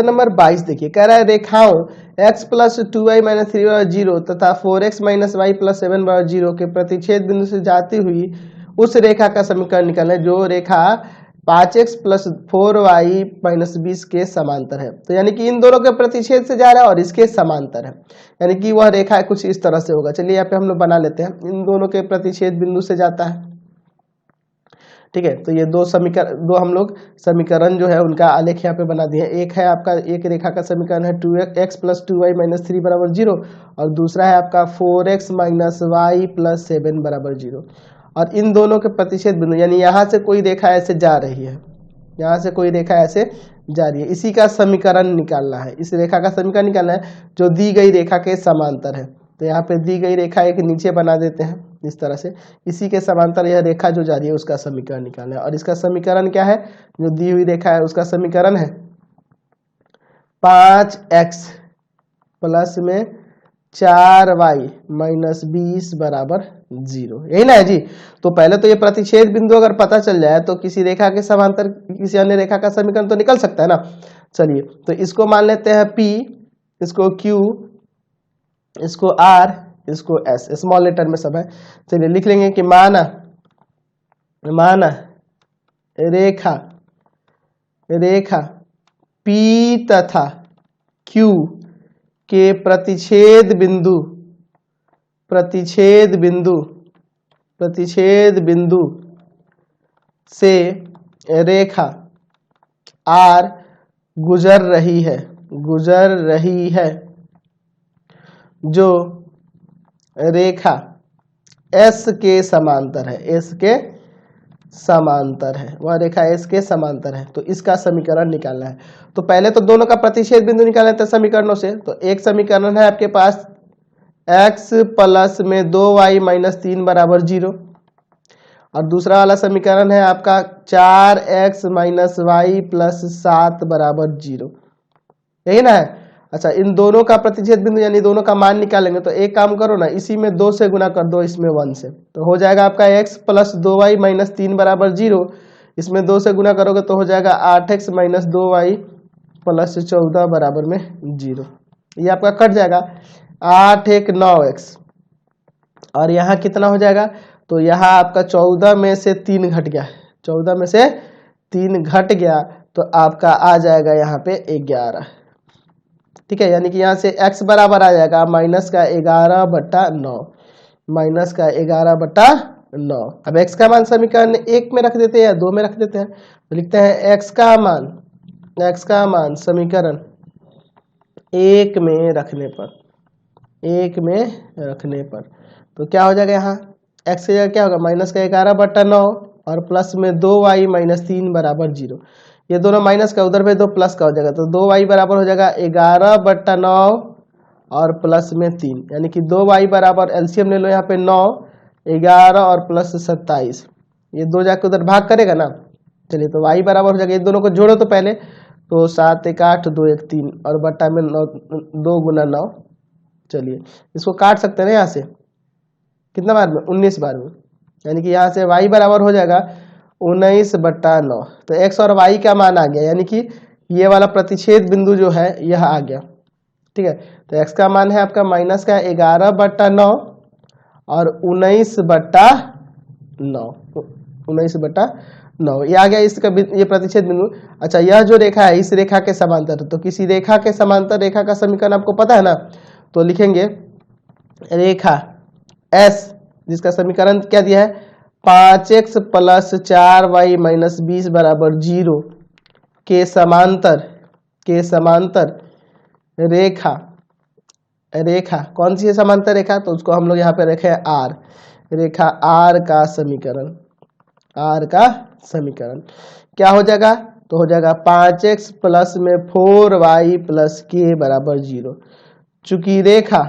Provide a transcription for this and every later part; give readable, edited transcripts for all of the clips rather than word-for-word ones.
Question number 22 देखिए, कह रहा है रेखाओं x प्लस 2y माइनस 3 बराबर 0 तथा 4x माइनस वाई प्लस 7 बराबर 0 के प्रतिच्छेद बिंदु से जाती हुई उस रेखा का समीकरण निकालना है जो रेखा 5x प्लस 4y माइनस 20 के समांतर है। तो यानी कि इन दोनों के प्रतिच्छेद से जा रहा है और इसके समांतर है, यानी कि वह रेखा कुछ इस तरह से होगा। चलिए यहाँ पे हम लोग बना लेते हैं, इन दोनों के प्रतिच्छेद बिंदु से जाता है, ठीक है। तो ये दो हम लोग समीकरण जो है उनका आलेख यहाँ पे बना दिए। एक है आपका, एक रेखा का समीकरण है 2x प्लस 2y माइनस 3 बराबर 0 और दूसरा है आपका 4x माइनस वाई प्लस 7 बराबर 0। और इन दोनों के प्रतिच्छेद बिंदु, यानी यहाँ से कोई रेखा ऐसे जा रही है, यहाँ से कोई रेखा ऐसे जा रही है, इसी का समीकरण निकालना है, इस रेखा का समीकरण निकालना है जो दी गई रेखा के समांतर है। तो यहाँ पे दी गई रेखा एक नीचे बना देते हैं इस तरह से, इसी के समांतर यह रेखा जो जा रही है उसका समीकरण निकालना है। और इसका समीकरण क्या है, जो दी हुई रेखा है उसका समीकरण है 5x प्लस में 4y माइनस 20 बराबर 0, यही ना है जी। तो पहले तो ये प्रतिच्छेद बिंदु अगर पता चल जाए तो किसी रेखा के समांतर किसी अन्य रेखा का समीकरण तो निकल सकता है ना। चलिए तो इसको मान लेते हैं P, इसको Q, इसको R, इसको S, स्मॉल लेटर में सब है। चलिए लिख लेंगे कि माना रेखा P तथा Q के प्रतिच्छेद बिंदु से रेखा R गुजर रही है जो रेखा S के समांतर है, वह रेखा S के समांतर है। तो इसका समीकरण निकालना है। तो पहले तो दोनों का प्रतिच्छेद बिंदु निकालना है समीकरणों से। तो एक समीकरण है आपके पास x प्लस में 2y माइनस 3 बराबर 0 और दूसरा वाला समीकरण है आपका 4x माइनस वाई प्लस 7 बराबर 0, यही ना है। अच्छा, इन दोनों का प्रतिच्छेद बिंदु यानी दोनों का मान निकालेंगे। तो एक काम करो ना, इसी में 2 से गुना कर दो, इसमें 1 से, तो हो जाएगा आपका x प्लस 2y माइनस 3 बराबर 0, इसमें 2 से गुना करोगे तो हो जाएगा 8x माइनस 2y प्लस 14 बराबर में 0। ये आपका कट जाएगा, 8 एक 9x और यहाँ कितना हो जाएगा, तो यहाँ आपका 14 में से 3 घट गया, 14 में से 3 घट गया तो आपका आ जाएगा यहाँ पे 11, ठीक है। यानी कि यहाँ से x बराबर आ जाएगा माइनस का 11/9, माइनस का 11/9। अब x का मान समीकरण 1 में रख देते हैं या 2 में रख देते हैं, तो लिखते हैं x का मान समीकरण 1 में रखने पर तो क्या हो जाएगा, यहाँ x की जगह क्या होगा, माइनस का 11/9 और प्लस में 2y माइनस 3 बराबर 0। ये दोनों माइनस का उधर में 2 प्लस का हो जाएगा, तो 2y बराबर हो जाएगा 11/9 और प्लस में 3, यानी कि 2y बराबर, एलसीएम ले लो यहाँ पे 9, 11 और प्लस 27, ये 2 जाके उधर भाग करेगा ना। चलिए तो y बराबर हो जाएगा, ये दोनों को जोड़ो तो पहले, तो 7 एक 8, 2 एक 3 और बट्टा में 2 गुना 9। चलिए इसको काट सकते हैं ना, यहाँ से कितना बार में, 19 बार में, यानी कि यहाँ से y बराबर हो जाएगा 19/9। तो x और y का मान आ गया, यानी कि ये वाला प्रतिच्छेद बिंदु जो है यह आ गया, ठीक है। तो x का मान है आपका माइनस का 11/9 और 19/9 ये आ गया इसका ये प्रतिच्छेद बिंदु। अच्छा, यह जो रेखा है इस रेखा के समांतर, तो किसी रेखा के समांतर रेखा का समीकरण आपको पता है ना, तो लिखेंगे रेखा S जिसका समीकरण क्या दिया है, 5x प्लस 4y माइनस 20 बराबर 0 के समांतर रेखा कौन सी है समांतर रेखा, तो उसको हम लोग यहाँ पे रखे R, रेखा R का समीकरण क्या हो जाएगा, तो हो जाएगा 5x प्लस में 4y प्लस k बराबर 0। चूंकि रेखा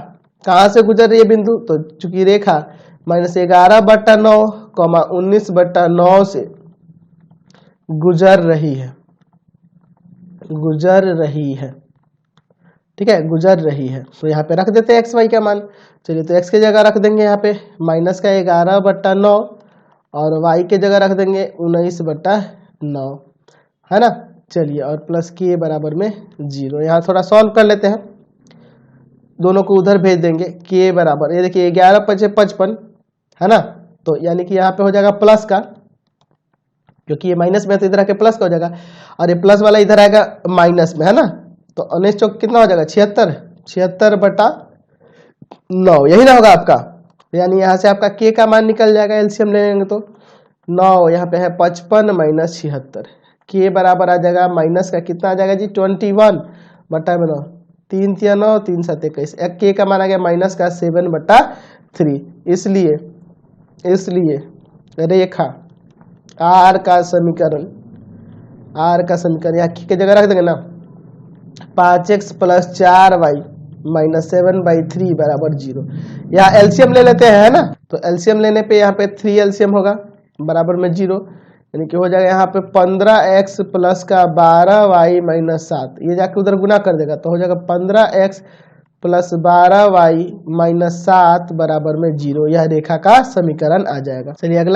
कहाँ से गुजर रही है बिंदु, तो चूंकि रेखा माइनस 11/9 19/9 से गुजर रही है, ठीक है, गुजर रही है। तो यहाँ पे रख देते हैं xy का मान। चलिए तो x की जगह रख देंगे यहाँ पे माइनस का 11/9 और y की जगह रख देंगे 19/9, है ना। चलिए, और प्लस के बराबर में 0। यहाँ थोड़ा सॉल्व कर लेते हैं, दोनों को उधर भेज देंगे। के बराबर, ये देखिए 11 × 5 = 55 है ना, तो यानी कि यहाँ पे हो जाएगा प्लस का, क्योंकि ये माइनस में है तो इधर आके प्लस का हो जाएगा, और ये प्लस वाला इधर आएगा माइनस में, है ना। तो 19 चौक कितना हो जाएगा, 76, 76/9, यही ना होगा आपका। यानी यहाँ से आपका के का मान निकल जाएगा, एलसीएम ले लेंगे तो 9, यहाँ पे है 55 - 76, के बराबर आ जाएगा माइनस का कितना आ जाएगा जी, 21/9, 3 × 9, 3 × 7 = 21। के का मान आ गया माइनस का 7/3। इसलिए रेखा आर का समीकरण यहाँ की जगह रख देंगे ना, 5x + 4y - 7/3 = 0। यहाँ एलसीएम ले लेते हैं, है ना, तो एलसीएम लेने पे यहाँ पे 3 एलसीएम होगा बराबर में 0, यानी कि हो जाएगा यहाँ पे 15x + 12y - 7, ये जाके उधर गुना कर देगा तो हो जाएगा 15x + 12y - 7 बराबर में 0। यह रेखा का समीकरण आ जाएगा। चलिए अगला